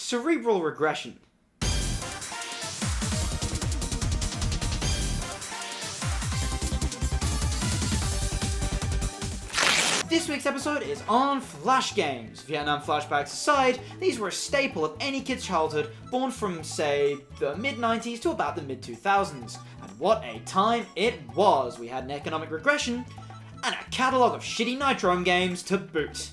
cerebral regression. This week's episode is on Flash games. Vietnam flashbacks aside, these were a staple of any kid's childhood born from, say, the mid-90s to about the mid-2000s. And what a time it was! We had an economic regression and a catalogue of shitty Nitro games to boot.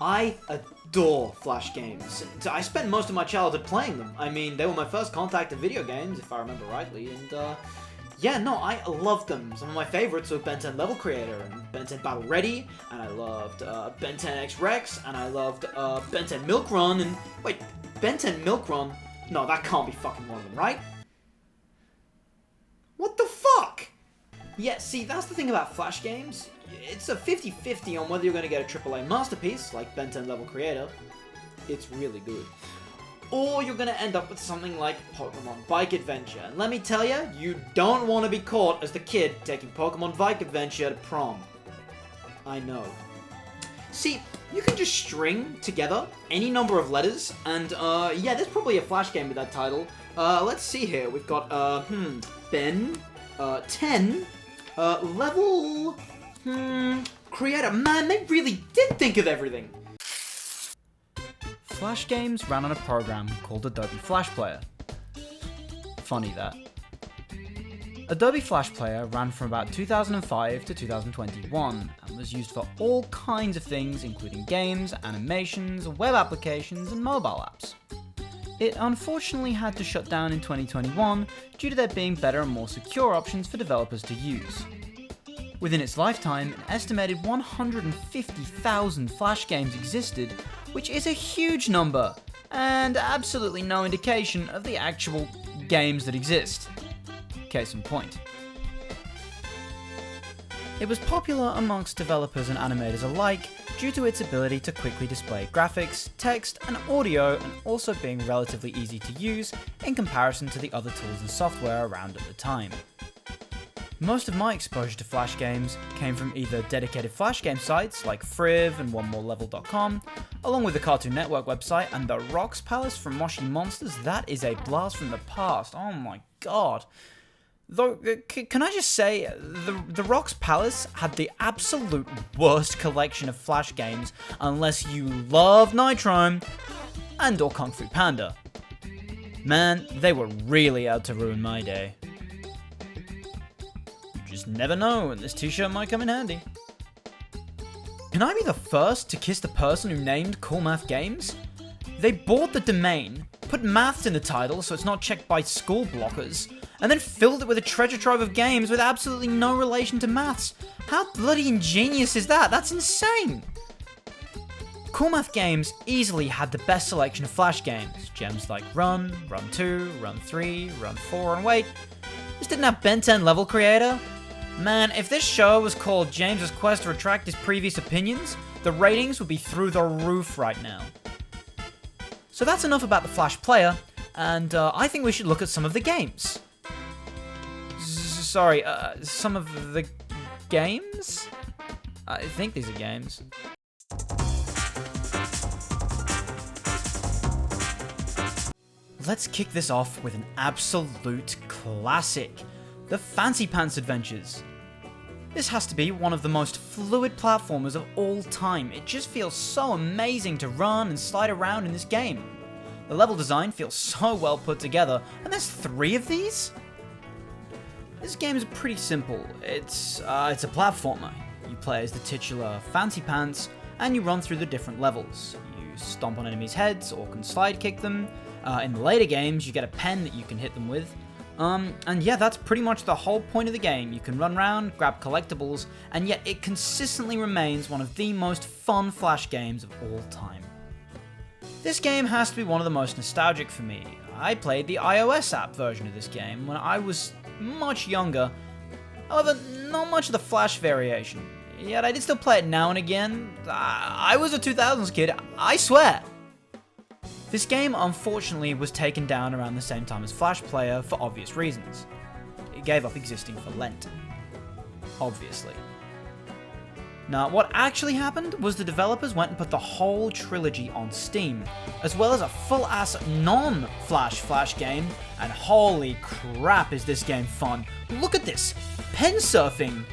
I adore Flash games. I spent most of my childhood playing them. I mean, they were my first contact to video games, if I remember rightly, and yeah, no, I loved them. Some of my favorites were Ben 10 Level Creator, and Ben 10 Battle Ready, and I loved Ben 10 X Rex, and I loved Ben 10 Milk Run, and wait, Ben 10 Milk Run? No, that can't be fucking one of them, right? What the fuck? Yeah, see, that's the thing about Flash games. It's a 50-50 on whether you're going to get a AAA masterpiece, like Ben 10 Level Creator. It's really good. Or you're going to end up with something like Pokemon Bike Adventure. And let me tell you, you don't want to be caught as the kid taking Pokemon Bike Adventure to prom. I know. See, you can just string together any number of letters, and yeah, there's probably a Flash game with that title. Let's see here. We've got, Ben, 10, Level, Creator. Man, they really did think of everything. Flash games ran on a program called Adobe Flash Player. Funny that. Adobe Flash Player ran from about 2005 to 2021 and was used for all kinds of things, including games, animations, web applications, and mobile apps. It unfortunately had to shut down in 2021 due to there being better and more secure options for developers to use. Within its lifetime, an estimated 150,000 Flash games existed, which is a huge number, and absolutely no indication of the actual games that exist. Case in point. It was popular amongst developers and animators alike due to its ability to quickly display graphics, text, and audio, and also being relatively easy to use in comparison to the other tools and software around at the time. Most of my exposure to Flash games came from either dedicated Flash game sites like Friv and OneMoreLevel.com, along with the Cartoon Network website and the Rocks Palace from Moshi Monsters. That is a blast from the past. Oh my god. Though, can I just say, the Rocks Palace had the absolute worst collection of Flash games unless you love Nitro and or Kung Fu Panda. Man, they were really out to ruin my day. Just never know, and this t-shirt might come in handy. Can I be the first to kiss the person who named Cool Math Games? They bought the domain, put maths in the title so it's not checked by school blockers, and then filled it with a treasure trove of games with absolutely no relation to maths. How bloody ingenious is that? That's insane! Cool Math Games easily had the best selection of Flash games. Gems like Run, Run 2, Run 3, Run 4, and wait, this didn't have Ben 10 Level Creator? Man, if this show was called James's Quest to Retract His Previous Opinions, the ratings would be through the roof right now. So that's enough about the Flash Player, and I think we should look at some of the games. Some of the games? I think these are games. Let's kick this off with an absolute classic, the Fancy Pants Adventures. This has to be one of the most fluid platformers of all time. It just feels so amazing to run and slide around in this game. The level design feels so well put together, and there's 3 of these? This game is pretty simple. It's a platformer. You play as the titular Fancy Pants, and you run through the different levels. You stomp on enemies' heads, or can slide kick them. In the later games, you get a pen that you can hit them with. And yeah, that's pretty much the whole point of the game. You can run around, grab collectibles, and yet it consistently remains one of the most fun Flash games of all time. This game has to be one of the most nostalgic for me. I played the iOS app version of this game when I was much younger, however, not much of the Flash variation. Yet I did still play it now and again. I was a 2000s kid, I swear! This game, unfortunately, was taken down around the same time as Flash Player for obvious reasons. It gave up existing for Lent. Obviously. Now, what actually happened was the developers went and put the whole trilogy on Steam, as well as a full-ass non-Flash game, and holy crap is this game fun. Look at this! Pen surfing!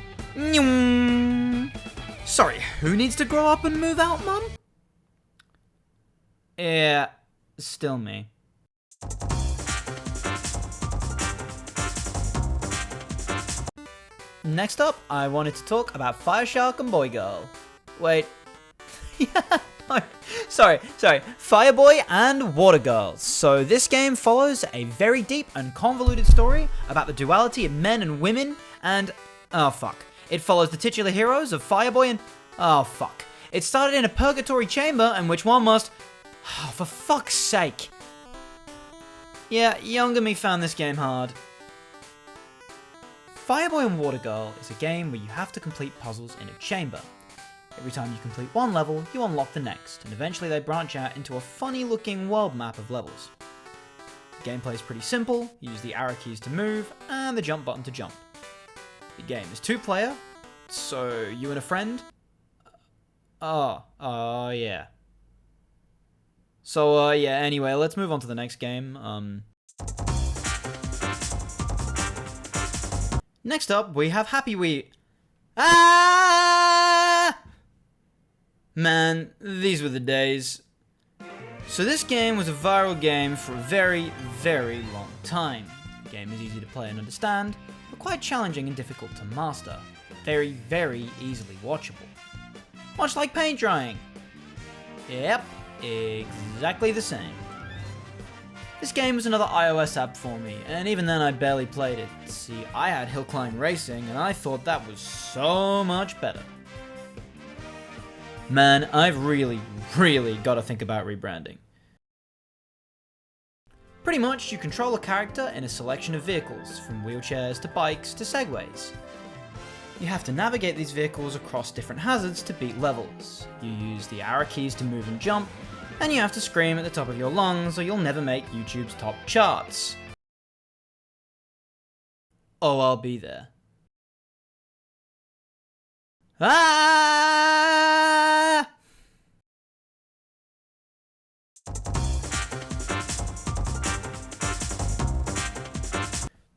Sorry, who needs to grow up and move out, Mum? Yeah, still me. Next up, I wanted to talk about Fireshark and Boy Girl. Wait. Yeah, no. Sorry. Fireboy and Water Girls. So this game follows a very deep and convoluted story about the duality of men and women and... oh fuck. It follows the titular heroes of Fireboy and... oh fuck. It started in a purgatory chamber in which one must... oh, for fuck's sake. Yeah, younger me found this game hard. Fireboy and Water Girl is a game where you have to complete puzzles in a chamber. Every time you complete one level, you unlock the next, and eventually they branch out into a funny looking world map of levels. The gameplay is pretty simple, you use the arrow keys to move, and the jump button to jump. The game is 2-player, so you and a friend... oh yeah. So yeah, anyway, let's move on to the next game. Next up, we have Happy Wheel. Ah! Man, these were the days. So this game was a viral game for a very, very long time. The game is easy to play and understand, but quite challenging and difficult to master. Very, very easily watchable. Much like paint drying. Yep, exactly the same. This game was another iOS app for me, and even then I barely played it. See, I had Hill Climb Racing, and I thought that was so much better. Man, I've really got to think about rebranding. Pretty much, you control a character in a selection of vehicles, from wheelchairs to bikes to segways. You have to navigate these vehicles across different hazards to beat levels. You use the arrow keys to move and jump, and you have to scream at the top of your lungs or you'll never make YouTube's top charts. Oh, I'll be there. Ah!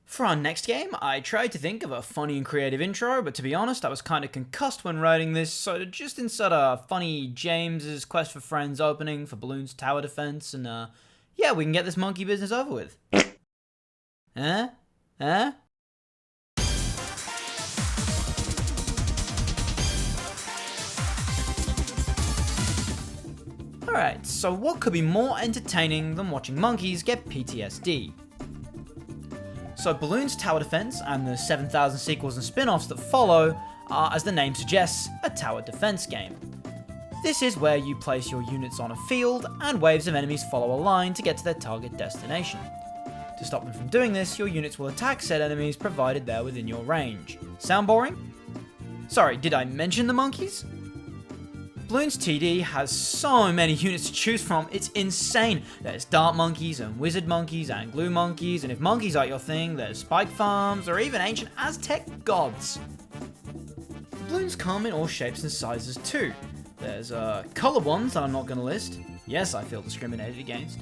For our next game, I tried to think of a funny and creative intro, but to be honest, I was kind of concussed when writing this, so just insert a funny James's Quest for Friends opening for Bloons Tower Defense, and yeah, we can get this monkey business over with. Huh? Alright, so what could be more entertaining than watching monkeys get PTSD? So Bloons Tower Defense and the 7,000 sequels and spin-offs that follow are, as the name suggests, a tower defense game. This is where you place your units on a field and waves of enemies follow a line to get to their target destination. To stop them from doing this, your units will attack said enemies provided they're within your range. Sound boring? Sorry, did I mention the monkeys? Bloons TD has so many units to choose from, it's insane. There's dart monkeys and wizard monkeys and glue monkeys, and if monkeys aren't your thing, there's spike farms or even ancient Aztec gods. The balloons come in all shapes and sizes too. There's colored ones that I'm not going to list. Yes, I feel discriminated against.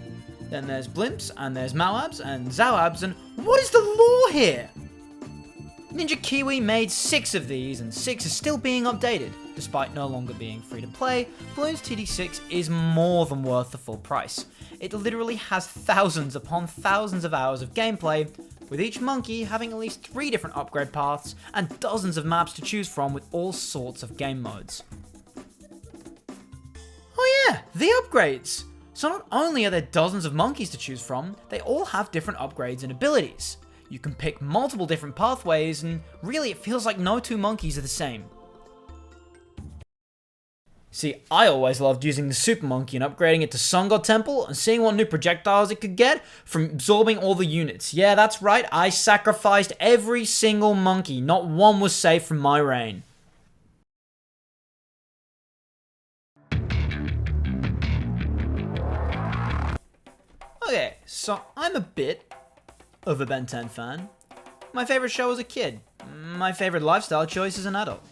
Then there's blimps, and there's Moabs and Zawabs, and what is the lore here? Ninja Kiwi made 6 of these, and 6 is still being updated. Despite no longer being free to play, Bloons TD6 is more than worth the full price. It literally has thousands upon thousands of hours of gameplay, with each monkey having at least 3 different upgrade paths and dozens of maps to choose from with all sorts of game modes. Oh yeah, the upgrades! So not only are there dozens of monkeys to choose from, they all have different upgrades and abilities. You can pick multiple different pathways, and really it feels like no 2 monkeys are the same. See, I always loved using the Super Monkey and upgrading it to Sun God Temple and seeing what new projectiles it could get from absorbing all the units. Yeah, that's right, I sacrificed every single monkey, not one was safe from my reign. Okay, so I'm a bit of a Ben 10 fan. My favorite show as a kid. My favorite lifestyle choice as an adult.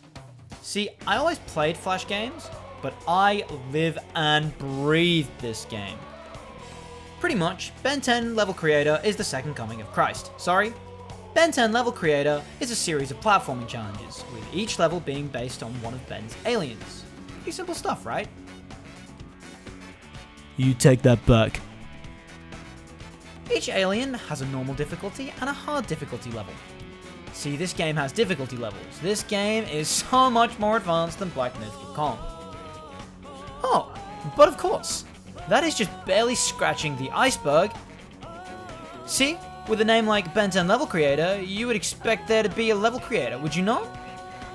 See, I always played Flash games, but I live and breathe this game. Pretty much, Ben 10 Level Creator is the second coming of Christ. Sorry. Ben 10 Level Creator is a series of platforming challenges, with each level being based on one of Ben's aliens. Pretty simple stuff, right? You take that back. Each alien has a normal difficulty and a hard difficulty level. See, this game has difficulty levels. This game is so much more advanced than Black Myth Wukong. Oh, but of course, that is just barely scratching the iceberg. See, with a name like Ben 10 Level Creator, you would expect there to be a level creator, would you not?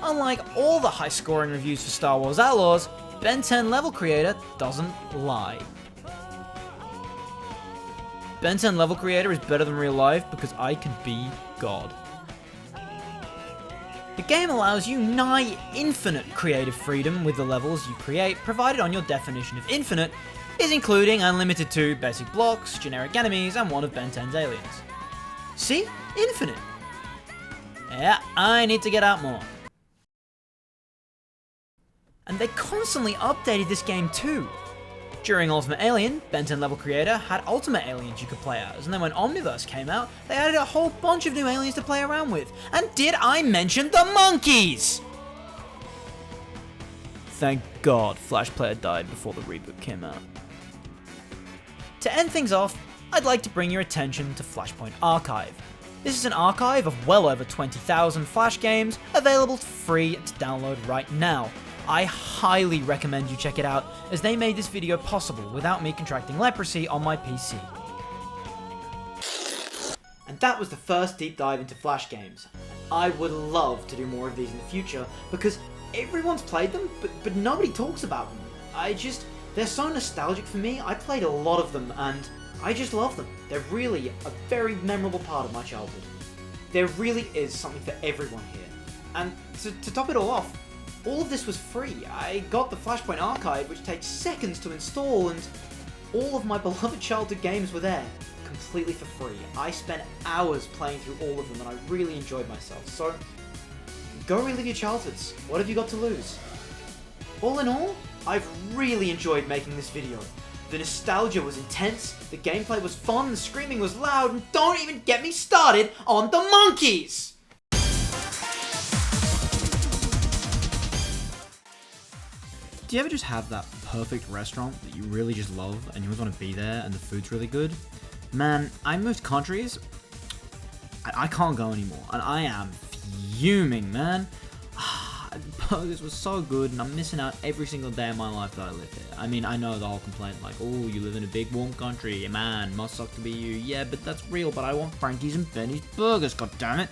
Unlike all the high-scoring reviews for Star Wars Outlaws, Ben 10 Level Creator doesn't lie. Ben 10 Level Creator is better than real life because I can be God. The game allows you nigh infinite creative freedom with the levels you create, provided on your definition of infinite is including unlimited to basic blocks, generic enemies, and one of Ben 10's aliens. See? Infinite. Yeah, I need to get out more. And they constantly updated this game too. During Ultimate Alien, Ben 10 Level Creator had Ultimate Aliens you could play as, and then when Omniverse came out, they added a whole bunch of new aliens to play around with. And did I mention the monkeys? Thank God Flash Player died before the reboot came out. To end things off, I'd like to bring your attention to Flashpoint Archive. This is an archive of well over 20,000 Flash games available for free to download right now. I highly recommend you check it out, as they made this video possible without me contracting leprosy on my PC. And that was the first deep dive into Flash games. I would love to do more of these in the future, because everyone's played them, but nobody talks about them. They're so nostalgic for me. I played a lot of them, and I just love them. They're really a very memorable part of my childhood. There really is something for everyone here. And to top it all off, all of this was free. I got the Flashpoint Archive, which takes seconds to install, and all of my beloved childhood games were there, completely for free. I spent hours playing through all of them, and I really enjoyed myself. So, go relive your childhoods. What have you got to lose? All in all, I've really enjoyed making this video. The nostalgia was intense, the gameplay was fun, the screaming was loud, and don't even get me started on the monkeys! Do you ever just have that perfect restaurant that you really just love and you always want to be there and the food's really good? Man, I moved countries. I can't go anymore and I am fuming, man. Burgers were so good and I'm missing out every single day of my life that I live here. I mean, I know the whole complaint like, oh, you live in a big warm country, man, must suck to be you. Yeah, but that's real, but I want Frankie's and Benny's burgers, goddammit.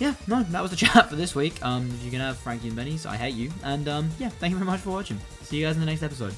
Yeah, no, that was the chat for this week. If you can have Frankie and Benny's, I hate you. And yeah, thank you very much for watching. See you guys in the next episode.